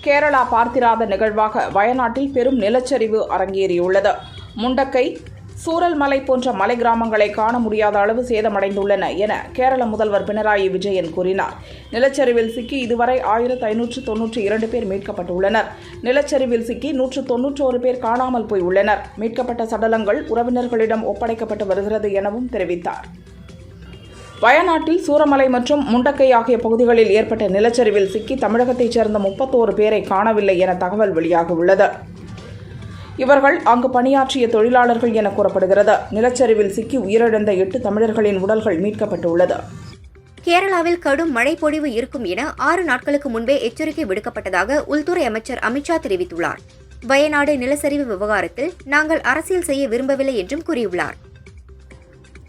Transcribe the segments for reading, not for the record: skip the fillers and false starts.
கேரளா பார்த்திராத நிகழ்வாக வயநாட்டில் பெரும் நிலச்சரிவு அரங்கேறியுள்ளது. முண்டக்கை, சூரல்மலை போன்ற மலை கிராமங்களை காண முடியாத அளவு சேதமடைந்துள்ளன என கேரள முதல்வர் பினராயி விஜயன் கூறினார். நிலச்சரிவில் சிக்கி இதுவரை 1592 பேர் மீட்கப்பட்டுள்ளனர். நிலச்சரிவில் சிக்கி 191 பேர் காணாமல் போய் உள்ளனர். மீட்கப்பட்ட சடலங்கள் உறவினர்களிடம் ஒப்படைக்கப்பட்டு வருகிறது எனவும் தெரிவித்தார். வயநாட்டில் சூரமலை மற்றும் முண்டக்கை ஆகிய பகுதிகளில் ஏற்பட்ட நிலச்சரிவில் சிக்கி தமிழகத்தைச் சேர்ந்த 31 பேரை காணவில்லை என தகவல் வெளியாகியுள்ளது. இவர்கள் அங்கு பணியாற்றிய தொழிலாளர்கள் என கூறப்படுகிறது. நிலச்சரிவில் சிக்கி உயிரிழந்த 8 தமிழர்களின் உடல்கள் மீட்கப்பட்டுள்ளது. கேரளாவில் கடும் மழை பொழிவு இருக்கும் என 6 நாட்களுக்கு முன்பே எச்சரிக்கை விடுக்கப்பட்டதாக உள்துறை அமைச்சர் அமித்ஷா தெரிவித்துள்ளார். வயநாடு நிலச்சரிவு விவகாரத்தில் நாங்கள் அரசியல் செய்ய விரும்பவில்லை என்றும் கூறியுள்ளார்.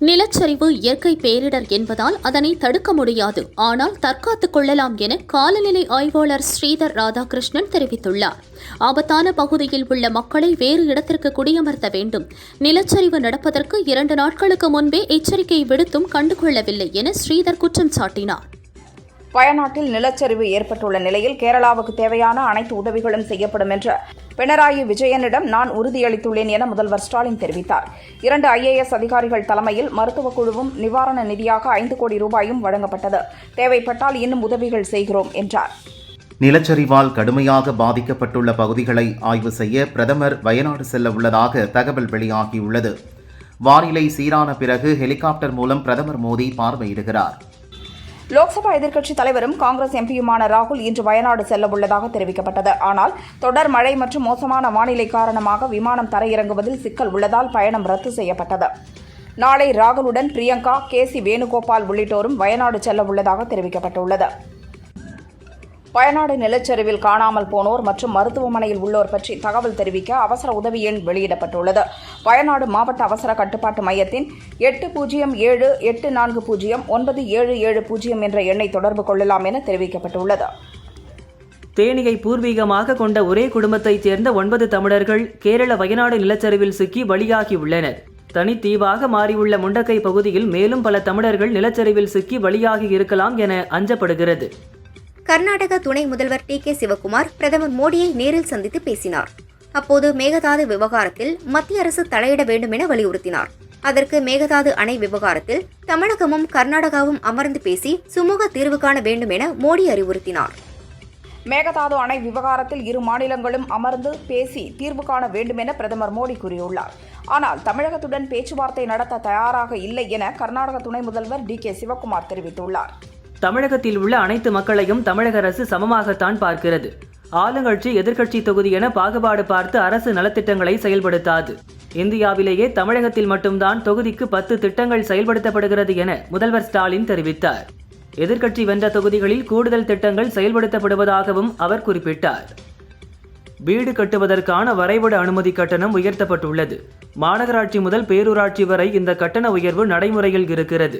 நிலச்சரிவு இயற்கை பேரிடர் என்பதால் அதனை தடுக்க முடியாது, ஆனால் தற்காத்துக் கொள்ளலாம் என காலநிலை ஆய்வாளர் ஸ்ரீதர் ராதாகிருஷ்ணன் தெரிவித்துள்ளார். ஆபத்தான பகுதியில் உள்ள மக்களை வேறு இடத்திற்கு குடியமர்த்த வேண்டும். நிலச்சரிவு நடப்பதற்கு 2 நாட்களுக்கு முன்பே எச்சரிக்கை விடுத்தும் கண்டுகொள்ளவில்லை என ஸ்ரீதர் குற்றம் சாட்டினார். வயநாட்டில் நிலச்சரிவு ஏற்பட்டுள்ள நிலையில் கேரளாவுக்கு தேவையான அனைத்து உதவிகளும் செய்யப்படும் என்று பினராயி விஜயனிடம் நான் உறுதியளித்துள்ளேன் என முதல்வர் ஸ்டாலின் தெரிவித்தார். 2 IAS அதிகாரிகள் தலைமையில் மருத்துவக் குழுவும் நிவாரண நிதியாக 5 கோடி ரூபாயும் வழங்கப்பட்டது. தேவைப்பட்டால் இன்னும் உதவிகள் செய்கிறோம் என்றார். நிலச்சரிவால் கடுமையாக பாதிக்கப்பட்டுள்ள பகுதிகளை ஆய்வு செய்ய பிரதமர் வயநாடு செல்ல உள்ளதாக தகவல் வெளியாகியுள்ளது. வானிலை சீரான பிறகு ஹெலிகாப்டர் மூலம் பிரதமர் மோடி பார்வையிடுகிறார். லோக்சபா எதிர்க்கட்சித் தலைவரும் காங்கிரஸ் எம்பியுமான ராகுல் இன்று வயநாடு செல்ல உள்ளதாக தெரிவிக்கப்பட்டது. ஆனால் தொடர் மழை மற்றும் மோசமான வானிலை காரணமாக விமானம் தரையிறங்குவதில் சிக்கல் உள்ளதால் பயணம் ரத்து செய்யப்பட்டது. நாளை ராகுலுடன் பிரியங்கா, KC வேணுகோபால் உள்ளிட்டோரும் வயநாடு செல்ல உள்ளதாக தெரிவிக்கப்பட்டுள்ளது. வயநாடு நிலச்சரிவில் காணாமல் போனோர் மற்றும் மருத்துவமனையில் உள்ளோர் பற்றி தகவல் தெரிவிக்க அவசர உதவி எண் வெளியிடப்பட்டுள்ளது. வயநாடு மாவட்ட அவசர கட்டுப்பாட்டு மையத்தின் 8078400977 என்ற எண்ணை தொடர்பு கொள்ளலாம் என தெரிவிக்கப்பட்டுள்ளது. தேனியை பூர்வீகமாக கொண்ட ஒரே குடும்பத்தைச் சேர்ந்த 9 தமிழர்கள் கேரள வயநாடு நிலச்சரிவில் சிக்கி பலியாகியுள்ளனர். தனித்தீவாக மாறியுள்ள முண்டக்கை பகுதியில் மேலும் பல தமிழர்கள் நிலச்சரிவில் சிக்கி பலியாகி இருக்கலாம் என அஞ்சப்படுகிறது. கர்நாடக துணை முதல்வர் TK சிவக்குமார் பிரதமர் மோடியை நேரில் சந்தித்து பேசினார். அப்போது மேகதாது விவகாரத்தில் மத்திய அரசு தலையிட வேண்டும் என வலியுறுத்தினார். அதற்கு மேகதாது அணை விவகாரத்தில் தமிழகமும் கர்நாடகாவும் அமர்ந்து பேசி சுமூக தீர்வு காண வேண்டும் என மோடி அறிவுறுத்தினார். மேகதாது அணை விவகாரத்தில் 2 மாநிலங்களும் அமர்ந்து பேசி தீர்வு காண வேண்டும் என பிரதமர் மோடி கூறியுள்ளார். ஆனால் தமிழகத்துடன் பேச்சுவார்த்தை நடத்த தயாராக இல்லை என கர்நாடக துணை முதல்வர் DK சிவக்குமார் தெரிவித்துள்ளார். தமிழகத்தில் உள்ள அனைத்து மக்களையும் தமிழக அரசு சமமாகத்தான் பார்க்கிறது. ஆளுங்கட்சி எதிர்க்கட்சி தொகுதி என பாகுபாடு பார்த்து அரசு நலத்திட்டங்களை செயல்படுத்தாது. இந்தியாவிலேயே தமிழகத்தில் மட்டும்தான் தொகுதிக்கு 10 திட்டங்கள் செயல்படுத்தப்படுகிறது என முதல்வர் ஸ்டாலின் தெரிவித்தார். எதிர்க்கட்சி வென்ற தொகுதிகளில் கூடுதல் திட்டங்கள் செயல்படுத்தப்படுவதாகவும் அவர் குறிப்பிட்டார். வீடு கட்டுவதற்கான வரைபட அனுமதி கட்டணம் உயர்த்தப்பட்டுள்ளது. மாநகராட்சி முதல் பேரூராட்சி வரை இந்த கட்டண உயர்வு நடைமுறையில் இருக்கிறது.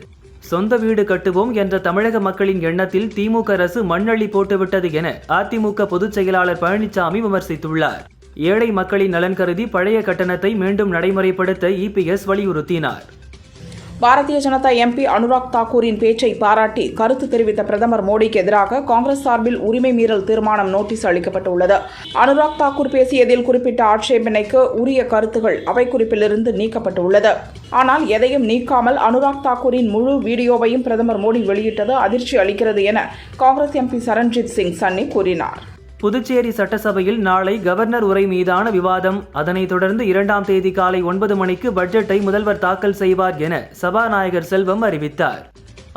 சொந்த வீடு கட்டுவோம் என்ற தமிழக மக்களின் எண்ணத்தில் திமுக அரசு மண்ணள்ளி போட்டுவிட்டது என அதிமுக பொதுச் செயலாளர் பழனிசாமி விமர்சித்துள்ளார். ஏழை மக்களின் நலன் கருதி பழைய கட்டணத்தை மீண்டும் நடைமுறைப்படுத்த EPS வலியுறுத்தினார். பாரதிய ஜனதா MP அனுராக் தாக்கூரின் பேச்சை பாராட்டி கருத்து தெரிவித்த பிரதமர் மோடிக்கு எதிராக காங்கிரஸ் சார்பில் உரிமை மீறல் தீர்மானம் நோட்டீஸ் அளிக்கப்பட்டுள்ளது. அனுராக் தாக்கூர் பேசியதில் குறிப்பிட்ட ஆட்சேபனைக்கு உரிய கருத்துகள் அவை குறிப்பிலிருந்து நீக்கப்பட்டுள்ளது. ஆனால் எதையும் நீக்காமல் அனுராக் தாக்கூரின் முழு வீடியோவையும் பிரதமர் மோடி வெளியிட்டது அதிர்ச்சி அளிக்கிறது என காங்கிரஸ் MP சரண்ஜித் சிங் சன்னி கூறினார். புதுச்சேரி சட்டசபையில் நாளை கவர்னர் உரை மீதான விவாதம். அதனைத் தொடர்ந்து 2ஆம் தேதி காலை 9 மணிக்கு பட்ஜெட்டை முதல்வர் தாக்கல் செய்வார் என சபாநாயகர் செல்வம் அறிவித்தார்.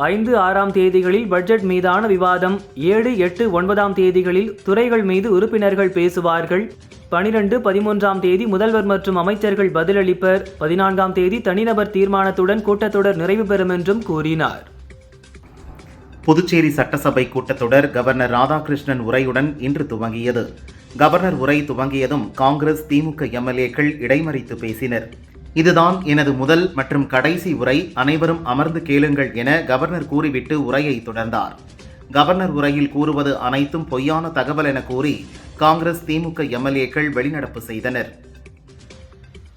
5, 6ஆம் தேதிகளில் பட்ஜெட் மீதான விவாதம், 7, 8, 9ஆம் தேதிகளில் துறைகள் மீது உறுப்பினர்கள் பேசுவார்கள். 12, 13ஆம் தேதி முதல்வர் மற்றும் அமைச்சர்கள் பதிலளிப்பர். 14ஆம் தேதி தனிநபர் தீர்மானத்துடன் கூட்டத்தொடர் நிறைவு பெறும் என்றும் கூறினார். புதுச்சேரி சட்டசபை கூட்டத்தொடர் கவர்னர் ராதாகிருஷ்ணன் உரையுடன் இன்று துவங்கியது. கவர்னர் உரை துவங்கியதும் காங்கிரஸ், திமுக MLAக்கள் இடைமறித்து பேசினர். இதுதான் எனது முதல் மற்றும் கடைசி உரை, அனைவரும் அமர்ந்து கேளுங்கள் என கவர்னர் கூறிவிட்டு உரையை தொடர்ந்தார். கவர்னர் உரையில் கூறுவது அனைத்தும் பொய்யான தகவல் என கூறி காங்கிரஸ், திமுக MLAக்கள் வெளிநடப்பு செய்தனர்.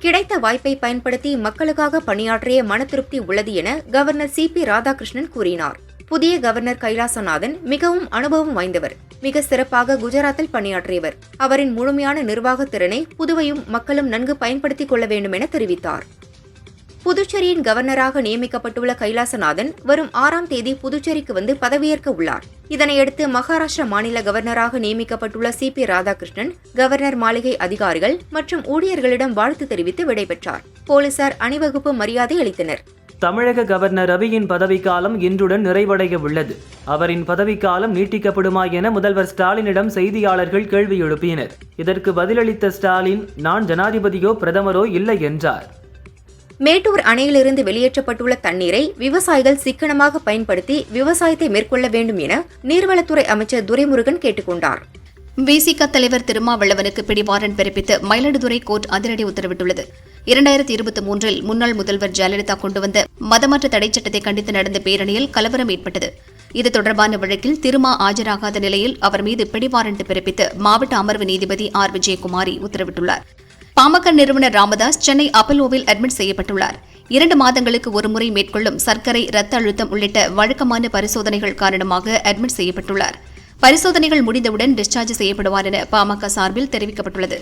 கிடைத்த வாய்ப்பை பயன்படுத்தி மக்களுக்காக பணியாற்றிய மன திருப்தி உள்ளது என கவர்னர் CP ராதாகிருஷ்ணன் கூறினார். புதிய கவர்னர் கைலாசநாதன் மிகவும் அனுபவம் வாய்ந்தவர். மிக சிறப்பாக குஜராத்தில் பணியாற்றியவர். அவரின் முழுமையான நிர்வாகத் திறனை புதுவையும் மக்களும் நன்கு பயன்படுத்திக் கொள்ள வேண்டும் என தெரிவித்தார். புதுச்சேரியின் கவர்னராக நியமிக்கப்பட்டுள்ள கைலாசநாதன் வரும் 6ஆம் தேதி புதுச்சேரிக்கு வந்து பதவியேற்க உள்ளார். இதனையடுத்து மகாராஷ்டிரா மாநில கவர்னராக நியமிக்கப்பட்டுள்ள CP ராதாகிருஷ்ணன் கவர்னர் மாளிகை அதிகாரிகள் மற்றும் ஊழியர்களிடம் வாழ்த்து தெரிவித்து விடைபெற்றார். போலீசார் அணிவகுப்பு மரியாதை அளித்தனர். தமிழக கவர்னர் ரவியின் பதவிக்காலம் இன்றுடன் நிறைவடைய உள்ளது. அவரின் பதவிக்காலம் நீட்டிக்கப்படுமா என முதல்வர் ஸ்டாலினிடம் செய்தியாளர்கள் கேள்வி எழுப்பினர். இதற்கு பதிலளித்த ஸ்டாலின், நான் ஜனாதிபதியோ பிரதமரோ இல்லை என்றார். மேட்டூர் அணையிலிருந்து வெளியேற்றப்பட்டுள்ள தண்ணீரை விவசாயிகள் சிக்கனமாக பயன்படுத்தி விவசாயத்தை மேற்கொள்ள வேண்டும் என நீர்வளத்துறை அமைச்சர் துரைமுருகன் கேட்டுக் கொண்டார். விசிக தலைவர் திருமாவளவனுக்கு பிடிவாரண்ட் பிறப்பித்து மயிலாடுதுறை கோர்ட் அதிரடி உத்தரவிட்டுள்ளது. 2023 முன்னாள் முதல்வர் ஜெயலலிதா கொண்டு வந்த மதமாற்ற தடைச் சட்டத்தை கண்டித்து நடந்த பேரணியில் கலவரம் ஏற்பட்டது. இது தொடர்பான வழக்கில் திருமா ஆஜராகாத நிலையில் அவர் மீது பிடிவாரண்ட் பிறப்பித்து மாவட்ட அமர்வு நீதிபதி R. விஜயகுமாரி உத்தரவிட்டுள்ளார். பாமக நிறுவனர் ராமதாஸ் சென்னை அப்பல்லோவில் அட்மிட் செய்யப்பட்டுள்ளார். 2 மாதங்களுக்கு ஒருமுறை மேற்கொள்ளும் சர்க்கரை, ரத்த அழுத்தம் உள்ளிட்ட வழக்கமான பரிசோதனைகள் காரணமாக அட்மிட் செய்யப்பட்டுள்ளார். பரிசோதனைகள் முடிந்தவுடன் டிஸ்சார்ஜ் செய்யப்படுவார் என பாமக சார்பில் தெரிவிக்கப்பட்டுள்ளது.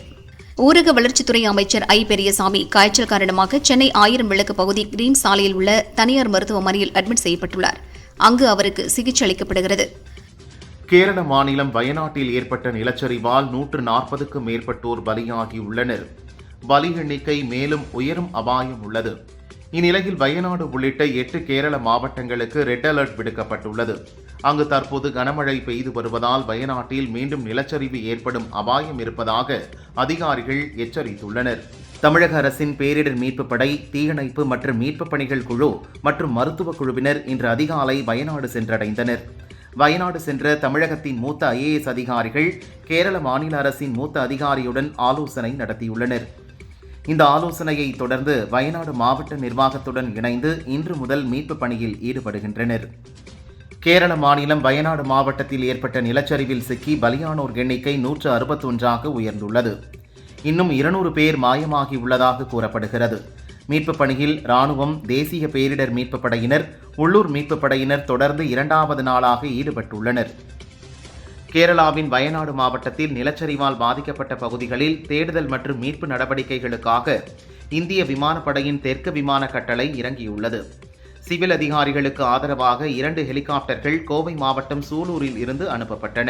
ஊரக வளர்ச்சித்துறை அமைச்சர் I. பெரியசாமி காய்ச்சல் காரணமாக சென்னை 1000 விளக்கு பகுதி கிரீன் சாலையில் உள்ள தனியார் மருத்துவமனையில் அட்மிட் செய்யப்பட்டுள்ளார். அங்கு அவருக்கு சிகிச்சை அளிக்கப்படுகிறது. கேரள மாநிலம் வயநாட்டில் ஏற்பட்ட நிலச்சரிவால் 140க்கும் மேற்பட்டோர் பலியாகியுள்ளனர். பலி எண்ணிக்கை மேலும் உயரும் அபாயம் உள்ளது. இந்நிலையில் வயநாடு உள்ளிட்ட 8 கேரள மாவட்டங்களுக்கு ரெட் அலர்ட் விடுக்கப்பட்டுள்ளது. அங்கு தற்போது கனமழை பெய்து வருவதால் வயநாட்டில் மீண்டும் நிலச்சரிவு ஏற்படும் அபாயம் இருப்பதாக அதிகாரிகள் எச்சரித்துள்ளனர். தமிழக அரசின் பேரிடர் மீட்புப் படை, தீயணைப்பு மற்றும் மீட்புப் பணிகள் குழு மற்றும் மருத்துவக் குழுவினர் இன்று அதிகாலை வயநாடு சென்றடைந்தனர். வயநாடு சென்ற தமிழகத்தின் மூத்த IAS அதிகாரிகள் கேரள மாநில அரசின் மூத்த அதிகாரியுடன் ஆலோசனை நடத்தியுள்ளனர். இந்த ஆலோசனையை தொடர்ந்து வயநாடு மாவட்ட நிர்வாகத்துடன் இணைந்து இன்று முதல் மீட்புப் பணியில் ஈடுபடுகின்றனர். கேரள மாநிலம் வயநாடு மாவட்டத்தில் ஏற்பட்ட நிலச்சரிவில் சிக்கி பலியானோர் எண்ணிக்கை 161ஆக உயர்ந்துள்ளது. இன்னும் 200 பேர் மாயமாகியுள்ளதாக கூறப்படுகிறது. மீட்புப் பணியில் ராணுவம், தேசிய பேரிடர் மீட்புப் படையினர், உள்ளூர் மீட்புப் படையினர் தொடர்ந்து 2வது நாளாக ஈடுபட்டுள்ளனர். கேரளாவின் வயநாடு மாவட்டத்தில் நிலச்சரிவால் பாதிக்கப்பட்ட பகுதிகளில் தேடுதல் மற்றும் மீட்பு நடவடிக்கைகளுக்காக இந்திய விமானப்படையின் தெற்கு விமான கட்டளை இறங்கியுள்ளது. சிவில் அதிகாரிகளுக்கு ஆதரவாக 2 ஹெலிகாப்டர்கள் கோவை மாவட்டம் சூலூரில் இருந்து அனுப்பப்பட்டன.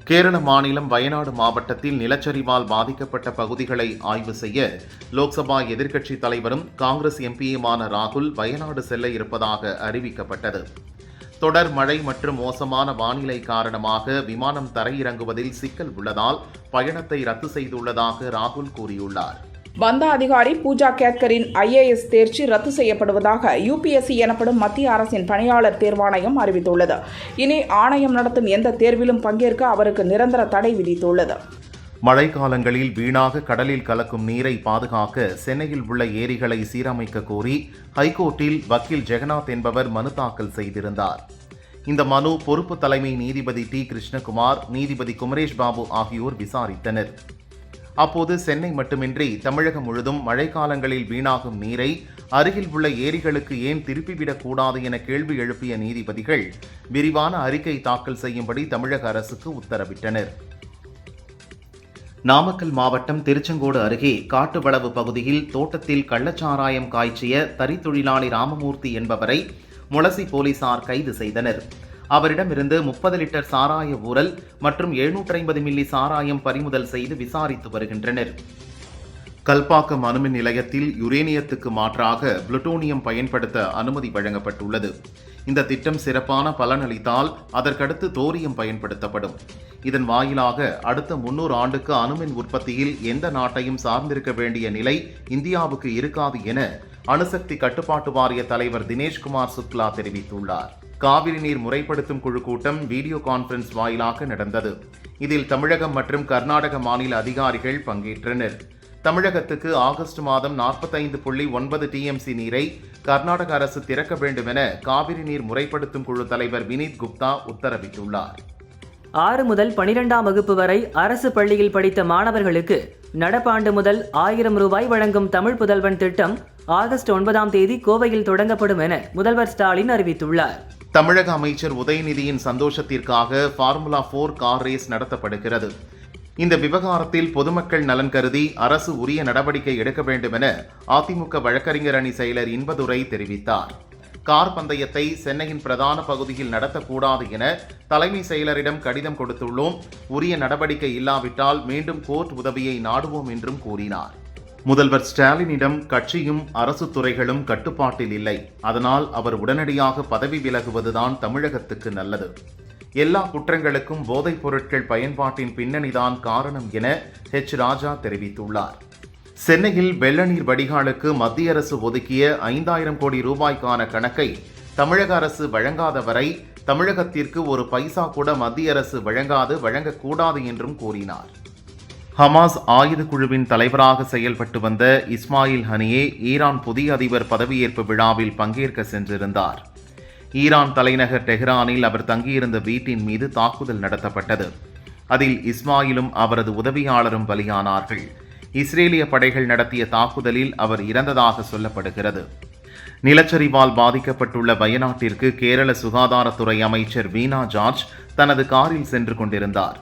கேரள மாநிலம் வயநாடு மாவட்டத்தில் நிலச்சரிவால் பாதிக்கப்பட்ட பகுதிகளை ஆய்வு செய்ய லோக்சபா எதிர்க்கட்சித் தலைவரும் காங்கிரஸ் MPயுமான ராகுல் வயநாடு செல்ல இருப்பதாக அறிவிக்கப்பட்டது. தொடர் மழை மற்றும் மோசமான வானிலை காரணமாக விமானம் தரையிறங்குவதில் சிக்கல் உள்ளதால் பயணத்தை ரத்து செய்துள்ளதாக ராகுல் கூறியுள்ளார். பந்தா அதிகாரி பூஜா கேத்கரின் IAS தேர்ச்சி ரத்து செய்யப்படுவதாக UPSC எனப்படும் மத்திய அரசின் பணியாளர் தேர்வாணையம் அறிவித்துள்ளது. இனி ஆணையம் நடத்தும் எந்த தேர்விலும் பங்கேற்க அவருக்கு நிரந்தர தடை விதித்துள்ளது. மழைக்காலங்களில் வீணாக கடலில் கலக்கும் நீரை பாதுகாக்க சென்னையில் உள்ள ஏரிகளை சீரமைக்க கோரி ஹைகோர்ட்டில் வக்கீல் ஜெகநாத் என்பவர் மனு தாக்கல் செய்திருந்தார். இந்த மனு பொறுப்பு தலைமை நீதிபதி T. கிருஷ்ணகுமார், நீதிபதி குமரேஷ் பாபு ஆகியோர் விசாரித்தனர். அப்போது சென்னை மட்டுமின்றி தமிழகம் முழுதும் மழைக்காலங்களில் வீணாகும் நீரை அருகில் உள்ள ஏரிகளுக்கு ஏன் திருப்பிவிடக்கூடாது என கேள்வி எழுப்பிய நீதிபதிகள் விரிவான அறிக்கை தாக்கல் செய்யும்படி தமிழக அரசுக்கு உத்தரவிட்டனர். நாமக்கல் மாவட்டம் திருச்செங்கோடு அருகே காட்டுவளவு பகுதியில் தோட்டத்தில் கள்ளச்சாராயம் காய்ச்சிய தறித்தொழிலாளி ராமமூர்த்தி என்பவரை முளசி போலீசார் கைது செய்தனர். அவரிடமிருந்து 30 லிட்டர் சாராய ஊறல் மற்றும் 750 மில்லி சாராயம் பறிமுதல் செய்து விசாரித்து வருகின்றனர். கல்பாக்கம் அணுமின் நிலையத்தில் யுரேனியத்துக்கு மாற்றாக புளுட்டோனியம் பயன்படுத்த அனுமதி வழங்கப்பட்டுள்ளது. இந்த திட்டம் சிறப்பான பலனளித்தால் அதற்கடுத்து தோரியம் பயன்படுத்தப்படும். இதன் வாயிலாக அடுத்த 300 ஆண்டுக்கு அணுமின் உற்பத்தியில் எந்த நாட்டையும் சார்ந்திருக்க வேண்டிய நிலை இந்தியாவுக்கு இருக்காது என அணுசக்தி கட்டுப்பாட்டு வாரிய தலைவர் தினேஷ்குமார் சுக்லா தெரிவித்துள்ளார். காவிரி நீர் முறைப்படுத்தும் குழு கூட்டம் வீடியோ கான்பரன்ஸ் வாயிலாக நடந்தது. இதில் தமிழகம் மற்றும் கர்நாடக மாநில அதிகாரிகள் பங்கேற்றனர். தமிழகத்துக்கு ஆகஸ்ட் மாதம் 45.9 TMC நீரை கர்நாடக அரசு திறக்க வேண்டும் என காவிரி நீர் முறைப்படுத்தும் குழு தலைவர் வினீத் குப்தா உத்தரவிட்டுள்ளார். 6 முதல் 12ஆம் வகுப்பு வரை அரசு பள்ளியில் படித்த மாணவர்களுக்கு நடப்பாண்டு முதல் 1000 ரூபாய் வழங்கும் தமிழ் புதல்வன் திட்டம் ஆகஸ்ட் 9ஆம் தேதி கோவையில் தொடங்கப்படும் என முதல்வர் ஸ்டாலின் அறிவித்துள்ளார். தமிழக அமைச்சர் உதயநிதியின் சந்தோஷத்திற்காக ஃபார்முலா 4 கார் ரேஸ் நடத்தப்படுகிறது. இந்த விவகாரத்தில் பொதுமக்கள் நலன் கருதி அரசு உரிய நடவடிக்கை எடுக்க வேண்டும் என அதிமுக வழக்கறிஞர் அணி செயலர் இன்பதுரை தெரிவித்தார். கார் பந்தயத்தை சென்னையின் பிரதான பகுதியில் நடத்தக்கூடாது என தலைமை செயலரிடம் கடிதம் கொடுத்துள்ளோம். உரிய நடவடிக்கை இல்லாவிட்டால் மீண்டும் கோர்ட் உதவியை நாடுவோம் என்றும் கூறினார். முதல்வர் ஸ்டாலினிடம் கட்சியும் அரசு துறைகளும் கட்டுப்பாட்டில் இல்லை. அதனால் அவர் உடனடியாக பதவி விலகுவதுதான் தமிழகத்துக்கு நல்லது. எல்லா குற்றங்களுக்கும் போதைப் பொருட்கள் பயன்பாட்டின் பின்னணிதான் காரணம் என ராஜா தெரிவித்துள்ளார். சென்னையில் வெள்ள நீர் வடிகாலுக்கு மத்திய அரசு ஒதுக்கிய 5000 கோடி ரூபாய்க்கான கணக்கை தமிழக அரசு வழங்காத வரை தமிழகத்திற்கு ஒரு பைசா கூட மத்திய அரசு வழங்கக்கூடாது என்றும் கூறினார். ஹமாஸ் ஆயுத குழுவின் தலைவராக செயல்பட்டு வந்த இஸ்மாயில் ஹனியே ஈரான் புதிய அதிபர் பதவியேற்பு விழாவில் பங்கேற்க சென்றிருந்தார். ஈரான் தலைநகர் டெஹ்ரானில் அவர் தங்கியிருந்த வீட்டின் மீது தாக்குதல் நடத்தப்பட்டது. அதில் இஸ்மாயிலும் அவரது உதவியாளரும் பலியானார்கள். இஸ்ரேலிய படைகள் நடத்திய தாக்குதலில் அவர் இறந்ததாக சொல்லப்படுகிறது. நிலச்சரிவால் பாதிக்கப்பட்டுள்ள வயநாட்டிற்கு கேரள சுகாதாரத்துறை அமைச்சர் வீணா ஜார்ஜ் தனது காரில் சென்று கொண்டிருந்தார்.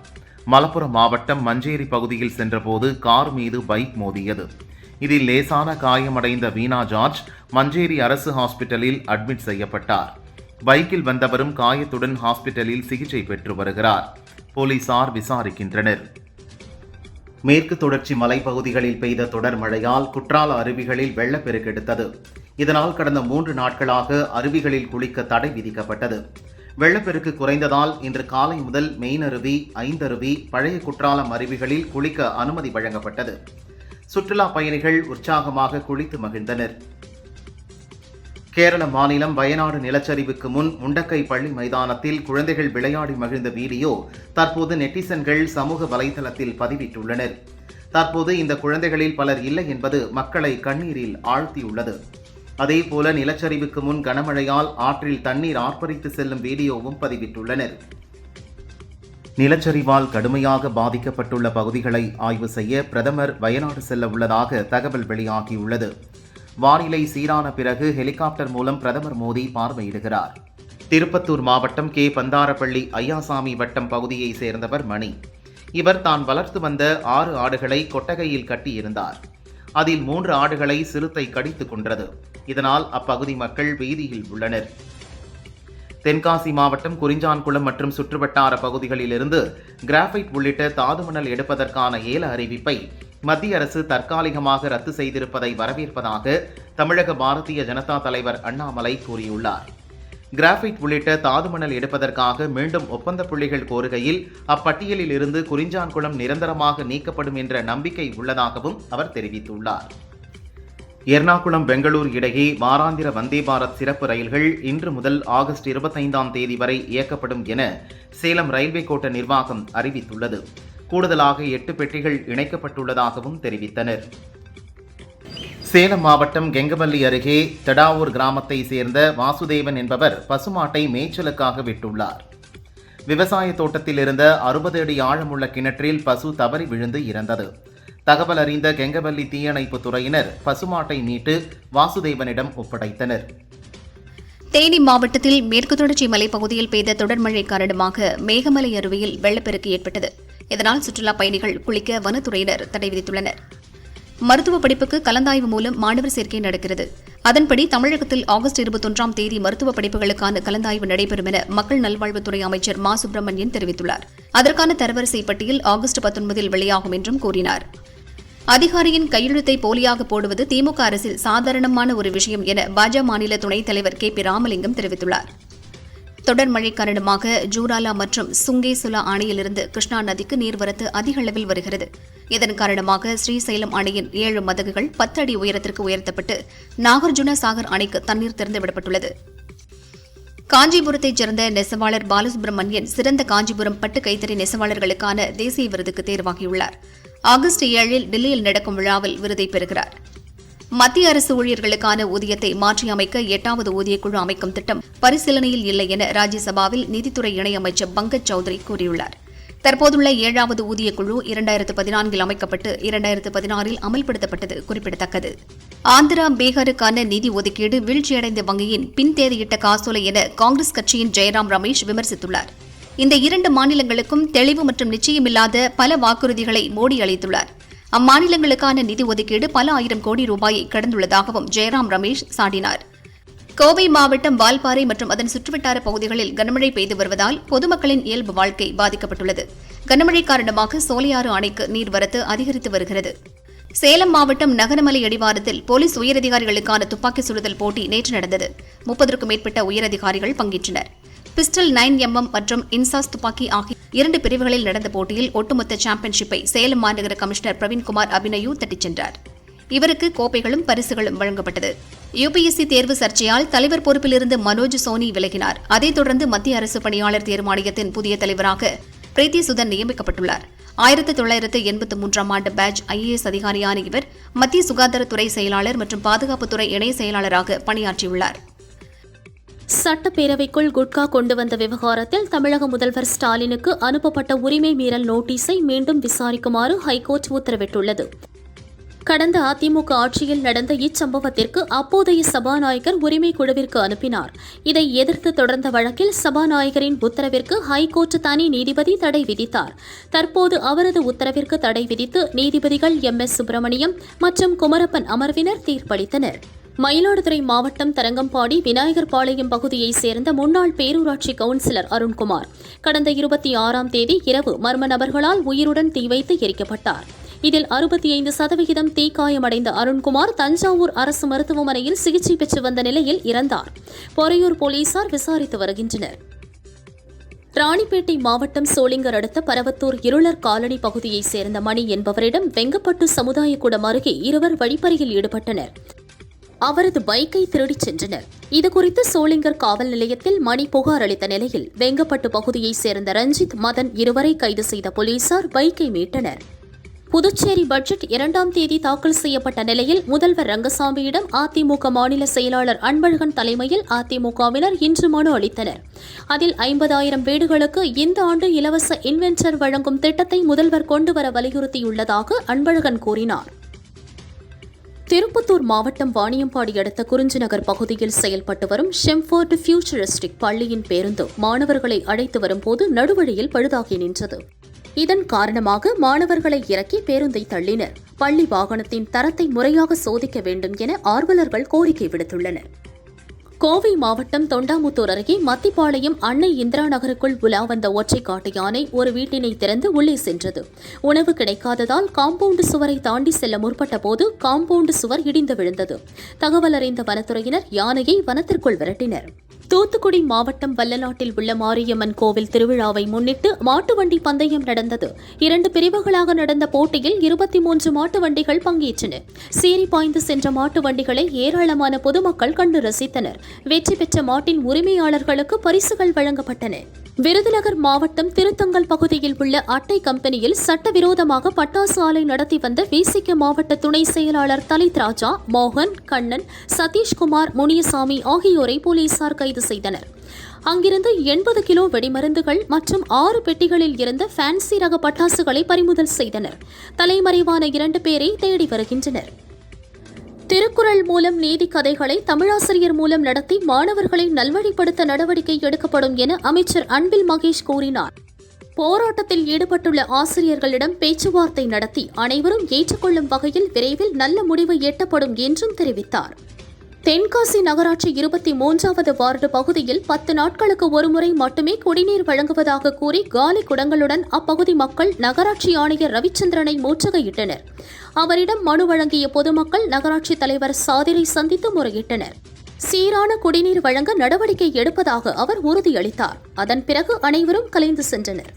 மலப்புரம் மாவட்டம் மஞ்சேரி பகுதியில் சென்றபோது கார் மீது பைக் மோதியது. இதில் லேசான காயமடைந்த வீணா ஜார்ஜ் மஞ்சேரி அரசு ஹாஸ்பிட்டலில் அட்மிட் செய்யப்பட்டார். பைக்கில் வந்தவரும் காயத்துடன் ஹாஸ்பிட்டலில் சிகிச்சை பெற்று வருகிறார். போலீசார் விசாரிக்கின்றனர். மேற்கு தொடர்ச்சி மலைப்பகுதிகளில் பெய்த தொடர் மழையால் குற்றால அருவிகளில் வெள்ளப்பெருக்கெடுத்தது. இதனால் கடந்த 3 நாட்களாக அருவிகளில் குளிக்க தடை விதிக்கப்பட்டது. வெள்ளப்பெருக்கு குறைந்ததால் இன்று காலை முதல் மெயினருவி, ஐந்தருவி, பழைய குற்றாலம் அருவிகளில் குளிக்க அனுமதி வழங்கப்பட்டது. சுற்றுலா பயணிகள் உற்சாகமாக குளித்து மகிழ்ந்தனர். கேரள மாநிலம் வயநாடு நிலச்சரிவுக்கு முன் முண்டக்கை பள்ளி மைதானத்தில் குழந்தைகள் விளையாடி மகிழ்ந்த வீடியோ தற்போது நெட்டிசன்கள் சமூக வலைதளத்தில் பதிவிட்டுள்ளனர். தற்போது இந்த குழந்தைகளில் பலர் இல்லை என்பது மக்களை கண்ணீரில் ஆழ்த்தியுள்ளது. அதேபோல நிலச்சரிவுக்கு முன் கனமழையால் ஆற்றில் தண்ணீர் ஆர்ப்பரித்து செல்லும் வீடியோவும் பதிவிட்டுள்ளனர். நிலச்சரிவால் கடுமையாக பாதிக்கப்பட்டுள்ள பகுதிகளை ஆய்வு செய்ய பிரதமர் வயநாடு செல்ல உள்ளதாக தகவல் வெளியாகியுள்ளது. வானிலை சீரான பிறகு ஹெலிகாப்டர் மூலம் பிரதமர் மோடி பார்வையிடுகிறார். திருப்பத்தூர் மாவட்டம் கே. பந்தாரப்பள்ளி ஐயாசாமி வட்டம் பகுதியை சேர்ந்தவர் மணி. இவர் தான் வளர்த்து வந்த 6 ஆடுகளை கொட்டகையில் கட்டியிருந்தார். அதில் 3 ஆடுகளை சிறுத்தை கடித்துக் கொன்றது. இதனால் அப்பகுதி மக்கள் வீதியில் உள்ளனர். தென்காசி மாவட்டம் குறிஞ்சான்குளம் மற்றும் சுற்றுவட்டார பகுதிகளிலிருந்து கிராஃபைட் உள்ளிட்ட தாதுமணல் எடுப்பதற்கான ஏல அறிவிப்பை மத்திய அரசு தற்காலிகமாக ரத்து செய்திருப்பதை வரவேற்பதாக தமிழக பாரதிய ஜனதா தலைவர் அண்ணாமலை கூறியுள்ளார். கிராஃபைட் உள்ளிட்ட தாதுமணல் எடுப்பதற்காக மீண்டும் ஒப்பந்த புள்ளிகள் கோருகையில் அப்பட்டியலில் இருந்து குறிஞ்சான்குளம் நிரந்தரமாக நீக்கப்படும் என்ற நம்பிக்கை உள்ளதாகவும் அவர் தெரிவித்துள்ளார். எர்ணாகுளம் பெங்களூர் இடையே வாராந்திர வந்தே பாரத் சிறப்பு ரயில்கள் இன்று முதல் ஆகஸ்ட் 25ஆம் தேதி வரை இயக்கப்படும் என சேலம் ரயில்வே கோட்ட நிர்வாகம் அறிவித்துள்ளது. கூடுதலாக 8 பெட்டிகள் இணைக்கப்பட்டுள்ளதாகவும் தெரிவித்தனர். சேலம் மாவட்டம் கெங்கவல்லி அருகே தடாவூர் கிராமத்தை சேர்ந்த வாசுதேவன் என்பவர் பசுமாட்டை மேய்ச்சலுக்காக விட்டுள்ளார். விவசாய தோட்டத்தில் இருந்த 60 அடி ஆழமுள்ள கிணற்றில் பசு தவறி விழுந்து இறந்தது. தகவல் அறிந்த கெங்கவல்லி தீயணைப்பு துறையினர் பசுமாட்டை மீட்டு வாசுதேவனிடம் ஒப்படைத்தனர். தேனி மாவட்டத்தில் மேற்கு தொடர்ச்சி மலைப்பகுதியில் பெய்த தொடர் மழை காரணமாக மேகமலை அருவியில் வெள்ளப்பெருக்கு ஏற்பட்டது. இதனால் சுற்றுலாப் பயணிகள் குளிக்க வனத்துறையினர் தடை விதித்துள்ளனர். மருத்துவ படிப்புக்கு கலந்தாய்வு மூலம் மாணவர் சேர்க்கை நடக்கிறது. அதன்படி தமிழகத்தில் ஆகஸ்ட் 21ஆம் தேதி மருத்துவ படிப்புகளுக்கான கலந்தாய்வு நடைபெறும் என மக்கள் நல்வாழ்வுத்துறை அமைச்சர் மா சுப்பிரமணியன் தெரிவித்துள்ளார். அதற்கான தரவரிசை பட்டியல் ஆகஸ்ட் 19இல் வெளியாகும் என்றும் கூறினார். அதிகாரியின் கையெழுத்தை போலியாக போடுவது திமுக அரசில் சாதாரணமான ஒரு விஷயம் என பாஜக மாநில துணைத் தலைவர் KP ராமலிங்கம் தெரிவித்துள்ளார். தொடர் மழை காரணமாக ஜூராலா மற்றும் சுங்கேசுலா அணையிலிருந்து கிருஷ்ணா நதிக்கு நீர்வரத்து அதிக அளவில் வருகிறது. இதன் காரணமாக ஸ்ரீசைலம் அணையின் 7 மதகுகள் 10 அடி உயரத்திற்கு உயர்த்தப்பட்டு நாகார்ஜுன சாகர் அணைக்கு தண்ணீர் திறந்துவிடப்பட்டுள்ளது. காஞ்சிபுரத்தைச் சேர்ந்த நெசவாளர் பாலசுப்ரமணியன் சிறந்த காஞ்சிபுரம் பட்டு கைத்தறி நெசவாளர்களுக்கான தேசிய விருதுக்கு தேர்வாகியுள்ளார். ஆகஸ்ட் 7இல் டெல்லியில் நடக்கும் விழாவில் விருதை பெறுகிறார். மத்திய அரசு ஊழியர்களுக்கான ஊதியத்தை மாற்றியமைக்க 8வது ஊதியக்குழு அமைக்கும் திட்டம் பரிசீலனையில் இல்லை என ராஜ்யசபாவில் நிதித்துறை இணையமைச்சர் பங்கஜ் சௌத்ரி கூறியுள்ளார். தற்போதுள்ள 7வது ஊதியக்குழு 2014 அமைக்கப்பட்டு 2016 அமல்படுத்தப்பட்டது குறிப்பிடத்தக்கது. ஆந்திரா பீகாருக்கான நிதி ஒதுக்கீடு வீழ்ச்சியடைந்த வங்கியின் பின்தேதியிட்ட காசோலை என காங்கிரஸ் கட்சியின் ஜெயராம் ரமேஷ் விமர்சித்துள்ளார். இந்த 2 மாநிலங்களுக்கும் தெளிவு மற்றும் நிச்சயமில்லாத பல வாக்குறுதிகளை மோடி அளித்துள்ளார். அம்மாநிலங்களுக்கான நிதி ஒதுக்கீடு பல ஆயிரம் கோடி ரூபாயை கடந்துள்ளதாகவும் ஜெயராம் ரமேஷ் சாடினார். கோவை மாவட்டம் வால்பாறை மற்றும் அதன் சுற்றுவட்டார பகுதிகளில் கனமழை பெய்து வருவதால் பொதுமக்களின் இயல்பு வாழ்க்கை பாதிக்கப்பட்டுள்ளது. கனமழை காரணமாக சோலையாறு அணைக்கு நீர்வரத்து அதிகரித்து வருகிறது. சேலம் மாவட்டம் நகரமலை அடிவாரத்தில் போலீஸ் உயரதிகாரிகளுக்கான துப்பாக்கி சுடுதல் போட்டி நேற்று நடந்தது. 30க்கும் மேற்பட்ட உயரதிகாரிகள் பங்கேற்றனர். பிஸ்டல் 9mm மற்றும் இன்சாஸ் துப்பாக்கி ஆகிய 2 பிரிவுகளில் நடந்த போட்டியில் ஒட்டுமொத்த சாம்பியன்ஷிப்பை சேலம் மாநகர கமிஷனர் பிரவீன்குமார் அபிநயூ தட்டிச் சென்றார். இவருக்கு கோப்பைகளும் பரிசுகளும் வழங்கப்பட்டது. யுபிஎஸ்சி தேர்வு சர்ச்சையால் தலைவர் பொறுப்பிலிருந்து மனோஜ் சோனி விலகினார். அதைத் தொடர்ந்து மத்திய அரசு பணியாளர் தேர்வாணையத்தின் புதிய தலைவராக பிரீத்தி சுதன் நியமிக்கப்பட்டுள்ளார். 1983ஆம் ஆண்டு பேட்ச் IAS அதிகாரியான இவர் மத்திய சுகாதாரத்துறை செயலாளர் மற்றும் பாதுகாப்புத்துறை இணை செயலாளராக பணியாற்றியுள்ளார். சட்டப்பேரவைக்குள் குட்கா கொண்டு வந்த விவகாரத்தில் தமிழக முதல்வர் ஸ்டாலினுக்கு அனுப்பப்பட்ட உரிமை மீறல் நோட்டீஸை மீண்டும் விசாரிக்குமாறு ஹைகோர்ட் உத்தரவிட்டுள்ளது. கடந்த அதிமுக ஆட்சியில் நடந்த இச்சம்பவத்திற்கு அப்போதைய சபாநாயகர் உரிமை குழுவிற்கு அனுப்பினார். இதை எதிர்த்து தொடர்ந்த வழக்கில் சபாநாயகரின் உத்தரவிற்கு ஹைகோர்ட் தனி நீதிபதி தடை விதித்தார். தற்போது அவரது உத்தரவிற்கு தடை விதித்து நீதிபதிகள் MS சுப்பிரமணியம் மற்றும் குமரப்பன் அமர்வினர் தீர்ப்பளித்தனர். மயிலாடுதுறை மாவட்டம் தரங்கம்பாடி விநாயகர் பாளையம் பகுதியைச் சேர்ந்த முன்னாள் பேரூராட்சி கவுன்சிலர் அருண்குமார் கடந்த 26ஆம் தேதி இரவு மர்ம நபர்களால் உயிருடன் தீ வைத்து எரிக்கப்பட்டார். இதில் 65% தீக்காயமடைந்த அருண்குமார் தஞ்சாவூர் அரசு மருத்துவமனையில் சிகிச்சை பெற்று வந்த நிலையில் இறந்தார். பொறையூர் போலீசார் விசாரித்து வருகின்றனர். ராணிப்பேட்டை மாவட்டம் சோளிங்கர் அடுத்த பரவத்தூர் இருளர் காலனி பகுதியைச் சேர்ந்த மணி என்பவரிடம் வெங்கப்பட்டு சமுதாய கூடம் அருகே இருவர் வழிப்பறியில் ஈடுபட்டனர். அவரது பைக்கை திருடிச் சென்றனர். இதுகுறித்து சோளிங்கர் காவல் நிலையத்தில் மணி புகார் அளித்த நிலையில் வெங்கப்பட்டு பகுதியைச் சேர்ந்த ரஞ்சித், மதன் இருவரை கைது செய்த போலீசார் பைக்கை மீட்டனர். புதுச்சேரி பட்ஜெட் 2ஆம் தேதி தாக்கல் செய்யப்பட்ட நிலையில் முதல்வர் ரங்கசாமியிடம் அதிமுக மாநில செயலாளர் அன்பழகன் தலைமையில் அதிமுகவினர் இன்று மனு அளித்தனர். அதில் 50,000 வீடுகளுக்கு இந்த ஆண்டு இலவச இன்வென்டர் வழங்கும் திட்டத்தை முதல்வர் கொண்டுவர வலியுறுத்தியுள்ளதாக அன்பழகன் கூறினார். திருப்பத்தூர் மாவட்டம் வாணியம்பாடி அடுத்த குறிஞ்சிநகர் பகுதியில் செயல்பட்டு வரும் ஷெம்ஃபோர்ட் ஃபியூச்சரிஸ்டிக் பள்ளியின் பேருந்து மாணவர்களை அழைத்து வரும்போது நடுவழியில் பழுதாகி நின்றது. இதன் காரணமாக மாணவர்களை இறக்கி பேருந்தை தள்ளினர். பள்ளி வாகனத்தின் தரத்தை முறையாக சோதிக்க வேண்டும் என ஆர்வலர்கள் கோரிக்கை விடுத்துள்ளனர். கோவை மாவட்டம் தொண்டாமுத்தூர் அருகே மத்திப்பாளையம் அன்னை இந்திரா நகருக்குள் உலா வந்த ஒற்றை காட்டு யானை ஒரு வீட்டினை திறந்து உள்ளே சென்றது. உணவு கிடைக்காததால் காம்பவுண்டு சுவரை தாண்டி செல்ல முற்பட்ட போது காம்பவுண்டு சுவர் இடிந்து விழுந்தது. தகவல் அறிந்த வனத்துறையினர் யானையை வனத்திற்குள் விரட்டினர். தூத்துக்குடி மாவட்டம் வல்லநாட்டில் உள்ள மாரியம்மன் கோவில் திருவிழாவை முன்னிட்டு மாட்டு வண்டி பந்தயம் நடந்தது. 2 பிரிவுகளாக நடந்த போட்டியில் 23 மாட்டு வண்டிகள் பங்கேற்றன. சீறி பாய்ந்து சென்ற மாட்டு வண்டிகளை ஏராளமான பொதுமக்கள் கண்டு ரசித்தனர். வெற்றி பெற்ற மாட்டின் உரிமையாளர்களுக்கு பரிசுகள் வழங்கப்பட்டன. விருதுநகர் மாவட்டம் திருத்தங்கல் பகுதியில் உள்ள அட்டை கம்பெனியில் சட்டவிரோதமாக பட்டாசு ஆலை நடத்தி வந்த விசிக மாவட்ட துணை செயலாளர் தலித் ராஜா, மோகன், கண்ணன், சதீஷ்குமார், முனியசாமி ஆகியோரை போலீசார் கைது செய்தனர். அங்கிருந்து 80 கிலோ வெடிமருந்துகள் மற்றும் 6 பெட்டிகளில் இருந்த ஃபேன்சி ரக பட்டாசுகளை பறிமுதல் செய்தனர். தலைமறைவான 2 பேரை தேடி வருகின்றனர். திருக்குறள் மூலம் நீதி கதைகளை தமிழாசிரியர் மூலம் நடத்தி மாணவர்களை நல்வழிப்படுத்த நடவடிக்கை எடுக்கப்படும் என அமைச்சர் அன்பில் மகேஷ் கூறினார். போராட்டத்தில் ஈடுபட்டுள்ள ஆசிரியர்களிடம் பேச்சுவார்த்தை நடத்தி அனைவரும் ஏற்றுக்கொள்ளும் வகையில் விரைவில் நல்ல முடிவு எட்டப்படும் என்றும் தெரிவித்தார். தென்காசி நகராட்சி 23வது வார்டு பகுதியில் 10 நாட்களுக்கு ஒருமுறை மட்டுமே குடிநீர் வழங்குவதாக கூறி காலி குடங்களுடன் அப்பகுதி மக்கள் நகராட்சி ஆணையர் ரவிச்சந்திரனை முற்றுகையிட்டனர். அவரிடம் மனு வழங்கிய பொதுமக்கள் நகராட்சி தலைவர் சாதிரை சந்தித்து முறையிட்டனர். சீரான குடிநீர் வழங்க நடவடிக்கை எடுப்பதாக அவர் உறுதியளித்தார். அதன் பிறகு அனைவரும் கலைந்து சென்றனர்.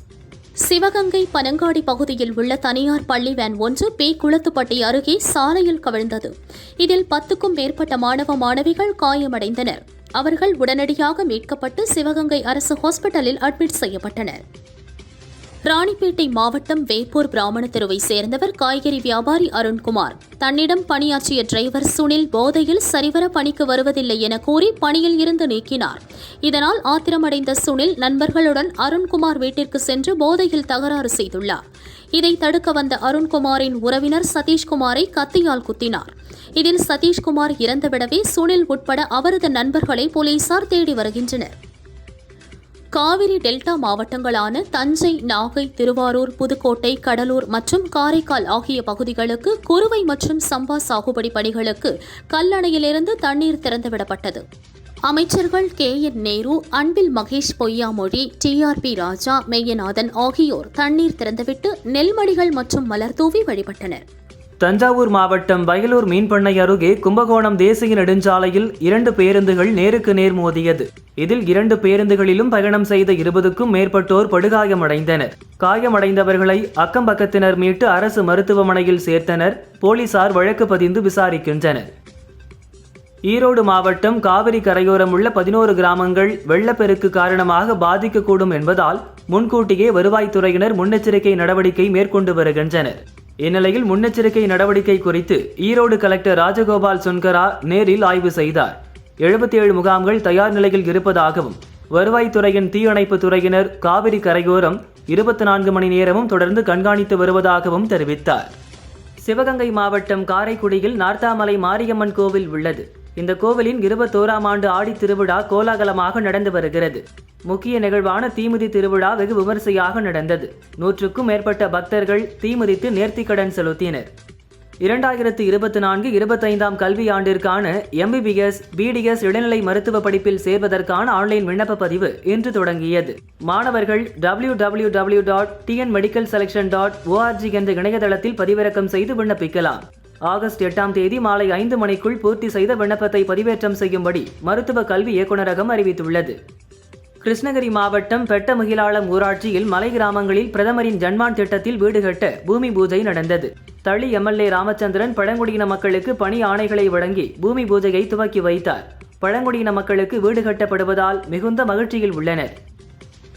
சிவகங்கை பனங்காடி பகுதியில் உள்ள தனியார் பள்ளி வேன் ஒன்று பேக்குளத்துப்பட்டி அருகே சாலையில் கவிழ்ந்தது. இதில் 10க்கும் மேற்பட்ட மாணவ மாணவிகள் காயமடைந்தனர். அவர்கள் உடனடியாக மீட்கப்பட்டு சிவகங்கை அரசு ஹாஸ்பிட்டலில் அட்மிட் செய்யப்பட்டனர். ராணிப்பேட்டை மாவட்டம் வேப்பூர் பிராமண தெருவை சேர்ந்தவர் காய்கறி வியாபாரி அருண்குமார். தன்னிடம் பணியாற்றிய டிரைவர் சுனில் போதையில் சரிவர பணிக்கு வருவதில்லை என கூறி பணியில் இருந்து நீக்கினார். இதனால் ஆத்திரமடைந்த சுனில் நண்பர்களுடன் அருண்குமார் வீட்டிற்கு சென்று போதையில் தகராறு செய்துள்ளார். இதை தடுக்க வந்த அருண்குமாரின் உறவினர் சதீஷ்குமாரை கத்தியால் குத்தினார். இதில் சதீஷ்குமார் இறந்துவிடவே சுனில் உட்பட அவரது நண்பர்களை போலீசார் தேடி வருகின்றனர். காவிரி டெல்டா மாவட்டங்களான தஞ்சை, நாகை, திருவாரூர், புதுக்கோட்டை, கடலூர் மற்றும் காரைக்கால் ஆகிய பகுதிகளுக்கு குறுவை மற்றும் சம்பா சாகுபடி பணிகளுக்கு கல்லணையிலிருந்து தண்ணீர் திறந்துவிடப்பட்டது. அமைச்சர்கள் KN நேரு, அன்பில் மகேஷ் பொய்யாமொழி, TRP ராஜா, மெய்யநாதன் ஆகியோர் தண்ணீர் திறந்துவிட்டு நெல்மணிகள் மற்றும் மலர் தூவி வழிபட்டனர். தஞ்சாவூர் மாவட்டம் வயலூர் மீன்பண்ணை அருகே கும்பகோணம் தேசிய நெடுஞ்சாலையில் 2 பேருந்துகள் நேருக்கு நேர் மோதியது. இதில் 2 பேருந்துகளிலும் பயணம் செய்த 20க்கும் மேற்பட்டோர் படுகாயமடைந்தனர். காயமடைந்தவர்களை அக்கம்பக்கத்தினர் மீட்டு அரசு மருத்துவமனையில் சேர்த்தனர். போலீசார் வழக்கு பதிந்து விசாரிக்கின்றனர். ஈரோடு மாவட்டம் காவிரி கரையோரம் உள்ள 11 கிராமங்கள் வெள்ளப்பெருக்கு காரணமாக பாதிக்கக்கூடும் என்பதால் முன்கூட்டியே வருவாய்த்துறையினர் முன்னெச்சரிக்கை நடவடிக்கை மேற்கொண்டு வருகின்றனர். இந்நிலையில் முன்னெச்சரிக்கை நடவடிக்கை குறித்து ஈரோடு கலெக்டர் ராஜகோபால் சுன்கரா நேரில் ஆய்வு செய்தார். 77 முகாம்கள் தயார் நிலையில் இருப்பதாகவும் வருவாய்த்துறையின் தீயணைப்பு துறையினர் காவிரி கரையோரம் 24 மணி நேரமும் தொடர்ந்து கண்காணித்து வருவதாகவும் தெரிவித்தார். சிவகங்கை மாவட்டம் காரைக்குடியில் நார்த்தாமலை மாரியம்மன் கோவில் உள்ளது. இந்த கோவிலின் 21ஆம் ஆண்டு ஆடி திருவிழா கோலாகலமாக நடந்து வருகிறது. முக்கிய நிகழ்வான தீமிதி திருவிழா வெகு விமரிசையாக நடந்தது. 100க்கும் மேற்பட்ட பக்தர்கள் தீமிதித்து நேர்த்திக்கடன் செலுத்தினர். 2024-25 கல்வியாண்டிற்கான MBBS, BDS இடைநிலை மருத்துவ படிப்பில் சேர்வதற்கான ஆன்லைன் விண்ணப்ப பதிவு இன்று தொடங்கியது. மாணவர்கள் www.tnmedicalselection.org என்ற இணையதளத்தில் பதிவிறக்கம் செய்து விண்ணப்பிக்கலாம். ஆகஸ்ட் 8ஆம் தேதி மாலை 5 மணிக்குள் பூர்த்தி செய்த விண்ணப்பத்தை பதிவேற்றம் செய்யும்படி மருத்துவ கல்வி இயக்குநரகம் அறிவித்துள்ளது. கிருஷ்ணகிரி மாவட்டம் பெட்டமகிலாளம் ஊராட்சியில் மலை கிராமங்களில் பிரதமரின் ஜன்மான் திட்டத்தில் வீடு கட்ட பூமி பூஜை நடந்தது. தளி MLA ராமச்சந்திரன் பழங்குடியின மக்களுக்கு பணி ஆணைகளை வழங்கி பூமி பூஜையை துவக்கி வைத்தார். பழங்குடியின மக்களுக்கு வீடு கட்டப்படுவதால் மிகுந்த மகிழ்ச்சியில் உள்ளனர்.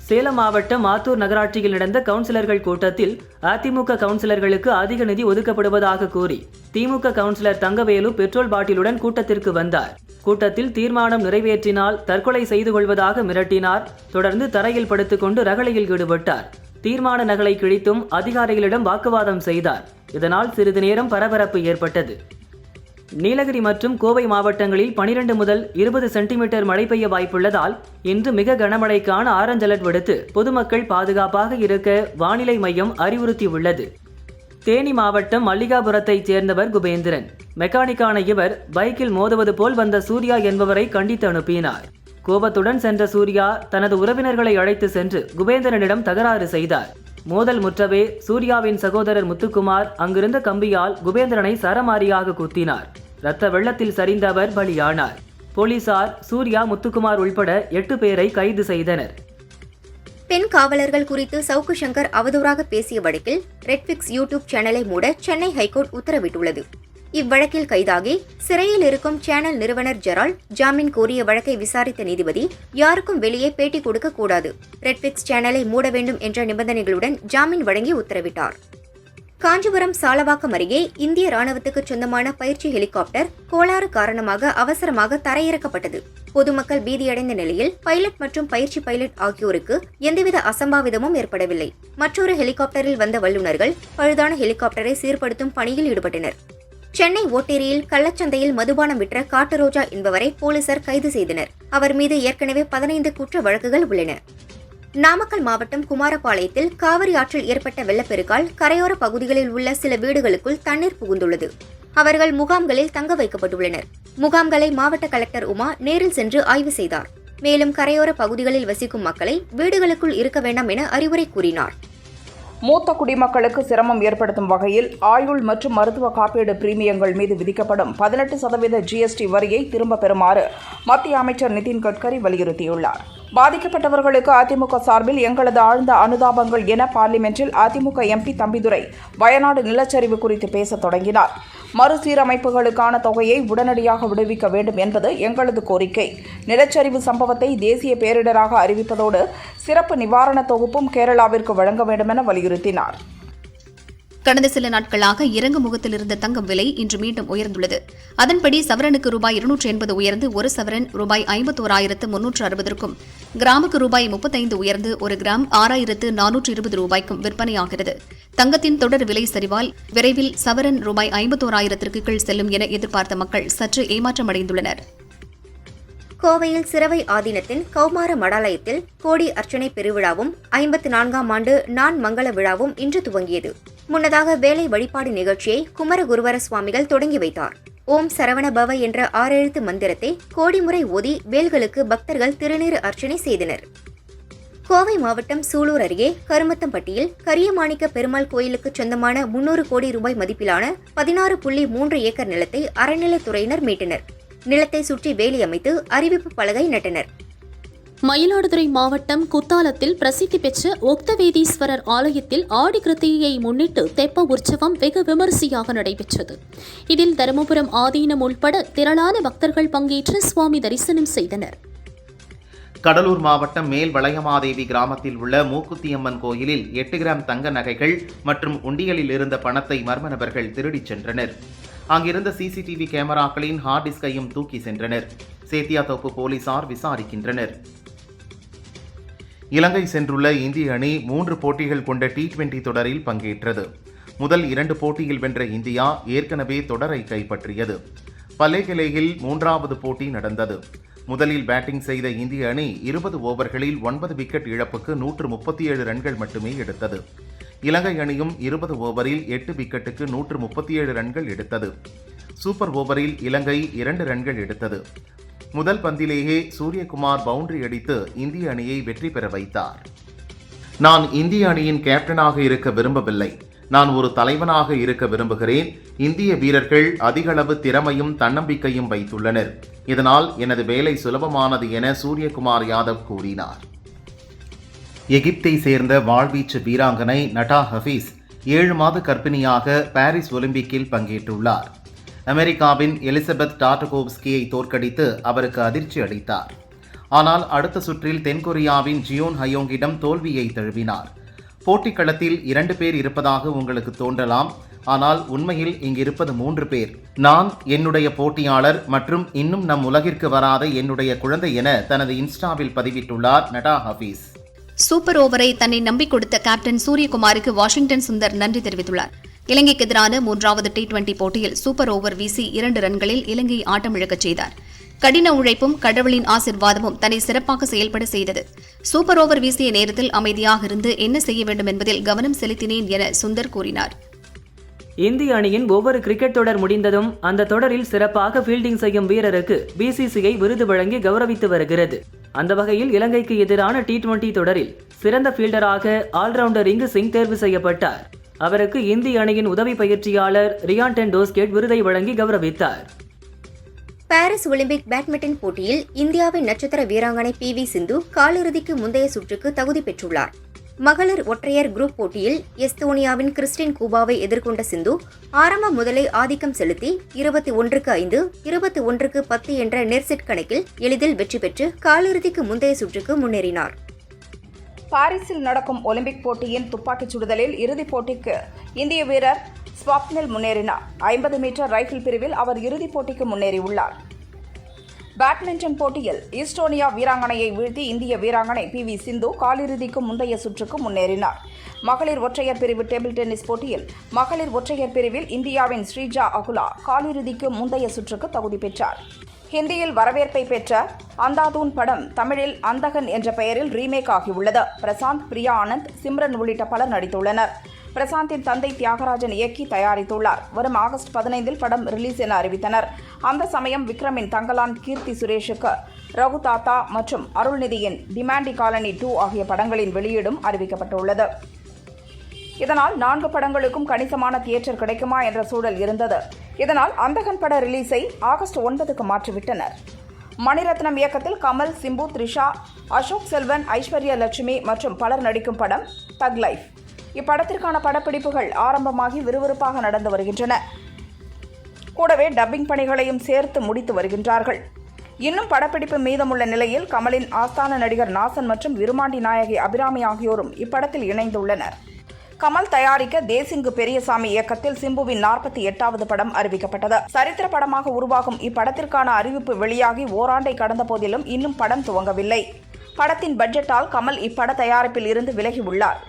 சேலம் மாவட்டம் ஆத்தூர் நகராட்சியில் நடந்த கவுன்சிலர்கள் கூட்டத்தில் அதிமுக கவுன்சிலர்களுக்கு அதிக நிதி ஒதுக்கப்படுவதாக கூறி திமுக கவுன்சிலர் தங்கவேலு பெட்ரோல் பாட்டிலுடன் கூட்டத்திற்கு வந்தார். கூட்டத்தில் தீர்மானம் நிறைவேற்றினால் தற்கொலை செய்து கொள்வதாக மிரட்டினார். தொடர்ந்து தரையில் படுத்துக்கொண்டு ரகளையில் ஈடுபட்டார். தீர்மான நகலை கிழித்தும் அதிகாரிகளிடம் வாக்குவாதம் செய்தார். இதனால் சிறிது நேரம் பரபரப்பு ஏற்பட்டது. நீலகிரி மற்றும் கோவை மாவட்டங்களில் 12 முதல் 20 சென்டிமீட்டர் மழை பெய்ய வாய்ப்புள்ளதால் இன்று மிக கனமழைக்கான ஆரஞ்ச் அலர்ட் விடுத்து பொதுமக்கள் பாதுகாப்பாக இருக்க வானிலை மையம் அறிவுறுத்தியுள்ளது. தேனி மாவட்டம் மல்லிகாபுரத்தைச் சேர்ந்தவர் குபேந்திரன். மெக்கானிக்கான இவர் பைக்கில் மோதுவது போல் வந்த சூர்யா என்பவரை கண்டித்து அனுப்பினார். கோபத்துடன் சென்ற சூர்யா தனது உறவினர்களை அழைத்து சென்று குபேந்திரனிடம் தகராறு செய்தார். மோதல் முற்றவே சூர்யாவின் சகோதரர் முத்துக்குமார் அங்கிருந்த கம்பியால் குபேந்திரனை சரமாரியாக குத்தினார். இரத்த வெள்ளத்தில் சரிந்த அவர் பலியானார். போலீசார் சூர்யா, முத்துக்குமார் உள்பட 8 பேரை கைது செய்தனர். பெண் காவலர்கள் குறித்து சவுக்கு சங்கர் அவதூறாக பேசிய வழக்கில் ரெட்ஃபிக்ஸ் யூடியூப் சேனலை மூட சென்னை ஹைகோர்ட் உத்தரவிட்டுள்ளது. இவ்வழக்கில் கைதாகி சிறையில் இருக்கும் சேனல் நிறுவனர் ஜெரால்ட் ஜாமீன் கோரிய வழக்கை விசாரித்த நீதிபதி யாருக்கும் வெளியே பேட்டி கொடுக்க கூடாது, ரெட்ஃபிக்ஸ் சேனலை மூட வேண்டும் என்ற நிபந்தனைகளுடன் ஜாமீன் வழங்கி உத்தரவிட்டார். காஞ்சிபுரம் சாலவாக்கம் அருகே இந்திய ராணுவத்துக்கு சொந்தமான பயிற்சி ஹெலிகாப்டர் கோளாறு காரணமாக அவசரமாக தரையிறக்கப்பட்டது. பொதுமக்கள் பீதியடைந்த நிலையில் பைலட் மற்றும் பயிற்சி பைலட் ஆகியோருக்கு எந்தவித அசம்பாவிதமும் ஏற்படவில்லை. மற்றொரு ஹெலிகாப்டரில் வந்த வல்லுநர்கள் பழுதான ஹெலிகாப்டரை சீர்படுத்தும் பணியில் ஈடுபட்டனர். சென்னை ஓட்டேரியில் கள்ளச்சந்தையில் மதுபானம் விற்ற காட்டுரோஜா என்பவரை போலீசார் கைது செய்தனர். அவர் மீது ஏற்கனவே 15 குற்ற வழக்குகள் உள்ளன. நாமக்கல் மாவட்டம் குமாரபாளையத்தில் காவிரி ஆற்றில் ஏற்பட்ட வெள்ளப்பெருக்கால் கரையோர பகுதிகளில் உள்ள சில வீடுகளுக்குள் தண்ணீர் புகுந்துள்ளது. அவர்கள் முகாம்களில் தங்க வைக்கப்பட்டுள்ளனர். முகாம்களை மாவட்ட கலெக்டர் உமா நேரில் சென்று ஆய்வு செய்தார். மேலும் கரையோர பகுதிகளில் வசிக்கும் மக்களை வீடுகளுக்குள் இருக்க வேண்டாம் என அறிவுரை கூறினார். மூத்த குடிமக்களுக்கு சிரமம் ஏற்படுத்தும் வகையில் ஆயுள் மற்றும் மருத்துவ காப்பீடு பிரீமியங்கள் மீது விதிக்கப்படும் 18% GST வரியை திரும்ப பெறுமாறு மத்திய அமைச்சர் நிதின் கட்கரி வலியுறுத்தியுள்ளார். பாதிக்கப்பட்டவர்களுக்கு அதிமுக சார்பில் எங்களது ஆழ்ந்த அனுதாபங்கள் என பார்லிமென்டில் அதிமுக MP தம்பிதுரை வயநாடு நிலச்சரிவு குறித்து பேசத் தொடங்கினார். மறுசீரமைப்புகளுக்கான தொகையை உடனடியாக விடுவிக்க வேண்டும் என்பது எங்களது கோரிக்கை. நிலச்சரிவு சம்பவத்தை தேசிய பேரிடராக அறிவிப்பதோடு சிறப்பு நிவாரண தொகுப்பும் கேரளாவிற்கு வழங்க வேண்டும் என வலியுறுத்தினார். கடந்த சில நாட்களாக இறங்கு முகத்தில் இருந்த தங்கம் விலை இன்று மீண்டும் உயர்ந்துள்ளது. அதன்படி சவரனுக்கு ரூபாய் 280 உயர்ந்து ஒரு சவரன் ரூபாய் 51,360க்கும், கிராமுக்கு ரூபாய் 35 உயர்ந்து ஒரு கிராம் 6,420 ரூபாய்க்கும் விற்பனையாகிறது. தங்கத்தின் தொடர் விலை சரிவால் விரைவில் சவரன் ரூபாய் 51,000ற்கு கீழ் செல்லும் என எதிர்பார்த்த மக்கள் சற்று ஏமாற்றமடைந்துள்ளனர். கோவையில் சிரவை ஆதீனத்தின் கௌமார மடாலயத்தில் கோடி அர்ச்சனை பெருவிழாவும் 54ஆம் ஆண்டு நான் மங்கள விழாவும் இன்று துவங்கியது. முன்னதாக வேலை வழிபாடு நிகழ்ச்சியை குமரகுருவர சுவாமிகள் தொடங்கி வைத்தார். ஓம் சரவண பவ என்ற 6 எழுத்து மந்திரத்தை கோடி முறை ஓதி வேல்களுக்கு பக்தர்கள் திருநீறு அர்ச்சனை செய்தனர். கோவை மாவட்டம் சூலூர் அருகே கருமத்தம்பட்டியில் கரியமாணிக்க பெருமாள் கோயிலுக்கு சொந்தமான 300 கோடி ரூபாய் மதிப்பிலான 16.3 ஏக்கர் நிலத்தை அறநிலைத்துறையினர் மீட்டனர். நிலத்தை சுற்றி வேலி அமைத்து அறிவிப்பு பலகை நட்டனர். மயிலாடுதுறை மாவட்டம் குத்தாலத்தில் பிரசித்தி பெற்ற ஒக்தவேதீஸ்வரர் ஆலயத்தில் ஆடி கிருத்திகையை முன்னிட்டு தெப்ப உற்சவம் வெகு விமரிசையாக நடைபெற்றது. இதில் தருமபுரம் ஆதீனம் உள்பட திரளான பக்தர்கள் பங்கேற்று சுவாமி தரிசனம் செய்தனர். கடலூர் மாவட்டம் மேல் வளையமாதேவி கிராமத்தில் உள்ள மூக்குத்தியம்மன் கோயிலில் 8 கிராம் தங்க நகைகள் மற்றும் உண்டியலில் இருந்த பணத்தை மர்ம நபர்கள் திருடிச் சென்றனர். அங்கிருந்த சிசிடிவி கேமராக்களின் ஹார்ட் டிஸ்கையும் தூக்கி சென்றனர். சேத்தியாத்தோப்பு போலீசார் விசாரிக்கின்றனர். இலங்கை சென்றுள்ள இந்திய அணி 3 போட்டிகள் கொண்ட T20 தொடரில் பங்கேற்றது. முதல் 2 போட்டியில் வென்ற இந்தியா ஏற்கனவே தொடரை கைப்பற்றியது. பல்லேகலேயில் 3வது போட்டி நடந்தது. முதலில் பேட்டிங் செய்த இந்திய அணி 20 ஓவர்களில் 9 விக்கெட் இழப்புக்கு 137 ரன்கள் மட்டுமே எடுத்தது. இலங்கை அணியும் 20 ஓவரில் 8 விக்கெட்டுக்கு 137 ரன்கள் எடுத்தது. சூப்பர் ஓவரில் இலங்கை 2 ரன்கள் எடுத்தது. முதல் பந்திலேயே சூரியகுமார் பவுண்டரி அடித்து இந்திய அணியை வெற்றி பெற வைத்தார். நான் இந்திய அணியின் கேப்டனாக இருக்க விரும்பவில்லை, நான் ஒரு தலைவனாக இருக்க விரும்புகிறேன். இந்திய வீரர்கள் அதிகளவு திறமையும் தன்னம்பிக்கையும் வைத்துள்ளனர். இதனால் எனது வேலை சுலபமானது என சூரியகுமார் யாதவ் கூறினார். எகிப்தை சேர்ந்த வாழ்வீச்சு வீராங்கனை நட்டா ஹஃபீஸ் 7 மாத கர்ப்பிணியாக பாரிஸ் ஒலிம்பிக்கில் பங்கேற்றுள்ளார். அமெரிக்காவின் எலிசபெத் டாட்டகோவ்ஸ்கியை தோற்கடித்து அவருக்கு அதிர்ச்சி அளித்தார். ஆனால் அடுத்த சுற்றில் தென்கொரியாவின் ஜியோன் ஹயோங்கிடம் தோல்வியை தழுவினார். போட்டிக்களத்தில் 2 பேர் இருப்பதாக உங்களுக்கு தோன்றலாம், ஆனால் உண்மையில் இங்கிருப்பது 3 பேர். நான், என்னுடைய போட்டியாளர் மற்றும் இன்னும் நம் உலகிற்கு வராத என்னுடைய குழந்தை என தனது இன்ஸ்டாவில் பதிவிட்டுள்ளார் நட்டா ஹஃபீஸ். சூப்பர் ஓவரை தன்னை நம்பிக் கொடுத்த கேப்டன் சூரியகுமாருக்கு வாஷிங்டன் சுந்தர் நன்றி தெரிவித்துள்ளார். இலங்கைக்கு எதிரான 3வது T20 போட்டியில் சூப்பர் ஓவர் வீசி 2 ரன்களில் இலங்கையை ஆட்டமிழக்கச் செய்தார். கடின உழைப்பும் கடவுளின் ஆசிர்வாதமும் தன்னை சிறப்பாக செயல்பட செய்தது. சூப்பர் ஓவர் வீசிய நேரத்தில் அமைதியாக இருந்து என்ன செய்ய வேண்டும் என்பதில் கவனம் செலுத்தினேன் என சுந்தர் கூறினார். இந்திய அணியின் ஒவ்வொரு கிரிக்கெட் தொடர் முடிந்ததும் அந்த தொடரில் சிறப்பாக ஃபீல்டிங் செய்யும் வீரருக்கு BCCI விருது வழங்கி கௌரவித்து வருகிறது. அந்த வகையில் இலங்கைக்கு எதிரான T20 தொடரில் சிறந்த ஃபீல்டராக ஆல்ரவுண்டர் ரிங்கு சிங் தேர்வு செய்யப்பட்டார். அவருக்கு இந்திய அணியின் உதவி பயிற்சியாளர் ரியான் டெண்டோஸ்கேட் விருதை வழங்கி கௌரவித்தார். பாரிஸ் ஒலிம்பிக் பேட்மிண்டன் போட்டியில் இந்தியாவின் நட்சத்திர வீராங்கனை PV சிந்து காலிறுதிக்கு முந்தைய சுற்றுக்கு தகுதி பெற்றுள்ளார். மகளிர் ஒற்றையர் குரூப் போட்டியில் எஸ்தோனியாவின் கிறிஸ்டின் கூபாவை எதிர்கொண்ட சிந்து ஆரம்பம் முதலே ஆதிக்கம் செலுத்தி 21-5, 21-10 என்ற நேர்செட் கணக்கில் எளிதில் வெற்றி பெற்று காலிறுதிக்கு முந்தைய சுற்றுக்கு முன்னேறினார். பாரிஸில் நடக்கும் ஒலிம்பிக் போட்டியின் துப்பாக்கிச் சுடுதலில் இறுதிப் போட்டிக்கு இந்திய வீரர் ஸ்வாப்னில் முன்னேறினார். 50 மீட்டர் ரைஃபிள் பிரிவில் அவர் இறுதிப் போட்டிக்கு முன்னேறியுள்ளார். பேட்மிண்டன் போட்டியில் ஈஸ்டோனியா வீராங்கனையை வீழ்த்தி இந்திய வீராங்கனை PV சிந்து காலிறுதிக்கு முந்தைய சுற்றுக்கு முன்னேறினார். மகளிர் ஒற்றையர் பிரிவு டேபிள் டென்னிஸ் போட்டியில் மகளிர் ஒற்றையர் பிரிவில் இந்தியாவின் ஸ்ரீஜா அகுலா காலிறுதிக்கு முந்தைய சுற்றுக்கு தகுதி பெற்றார். ஹிந்தியில் வரவேற்பை பெற்ற அந்தாதூன் படம் தமிழில் அந்தகன் என்ற பெயரில் ரீமேக் ஆகியுள்ளது. பிரசாந்த், பிரியா ஆனந்த், சிம்ரன் உள்ளிட்ட பலர் நடித்துள்ளனர். பிரசாந்தின் தந்தை தியாகராஜன் இயக்கி தயாரித்துள்ளார். வரும் ஆகஸ்ட் 15 படம் ரிலீஸ் என அறிவித்தனர். அந்த சமயம் விக்ரமின் தங்கலான் கீர்த்தி சுரேஷுக்கு ரகு தாத்தா மற்றும் அருள்நிதியின் டிமாண்டி காலனி 2 ஆகிய படங்களின் வெளியீடும் அறிவிக்கப்பட்டுள்ளது. இதனால் 4 படங்களுக்கும் கணிசமான தியேட்டர் கிடைக்குமா என்ற சூழல் இருந்தது. இதனால் அந்தகன் பட ரிலீஸை ஆகஸ்ட் 9க்கு மாற்றிவிட்டனர். மணிரத்னம் இயக்கத்தில் கமல், சிம்பு, த்ரிஷா, அசோக் செல்வன், ஐஸ்வர்யா லட்சுமி மற்றும் பலர் நடிக்கும் படம் தக் லைஃப். இப்படத்திற்கான படப்பிடிப்புகள் ஆரம்பமாகி விறுவிறுப்பாக நடந்து வருகின்றன. கூடவே டப்பிங் பணிகளையும் சேர்த்து முடித்து வருகின்றார்கள். இன்னும் படப்பிடிப்பு மீதமுள்ள நிலையில் கமலின் ஆஸ்தான நடிகர் நாசன் மற்றும் விருமாண்டி நாயகி அபிராமி ஆகியோரும் இப்படத்தில் இணைந்துள்ளனர். கமல் தயாரிக்க தேசிங்கு பெரியசாமி இயக்கத்தில் சிம்புவின் 48வது படம் அறிவிக்கப்பட்டது. சரித்திர படமாக உருவாகும் இப்படத்திற்கான அறிவிப்பு வெளியாகி ஓராண்டை கடந்த போதிலும் இன்னும் படம் துவங்கவில்லை. படத்தின் பட்ஜெட்டால் கமல் இப்பட தயாரிப்பில் இருந்து விலகி உள்ளார்.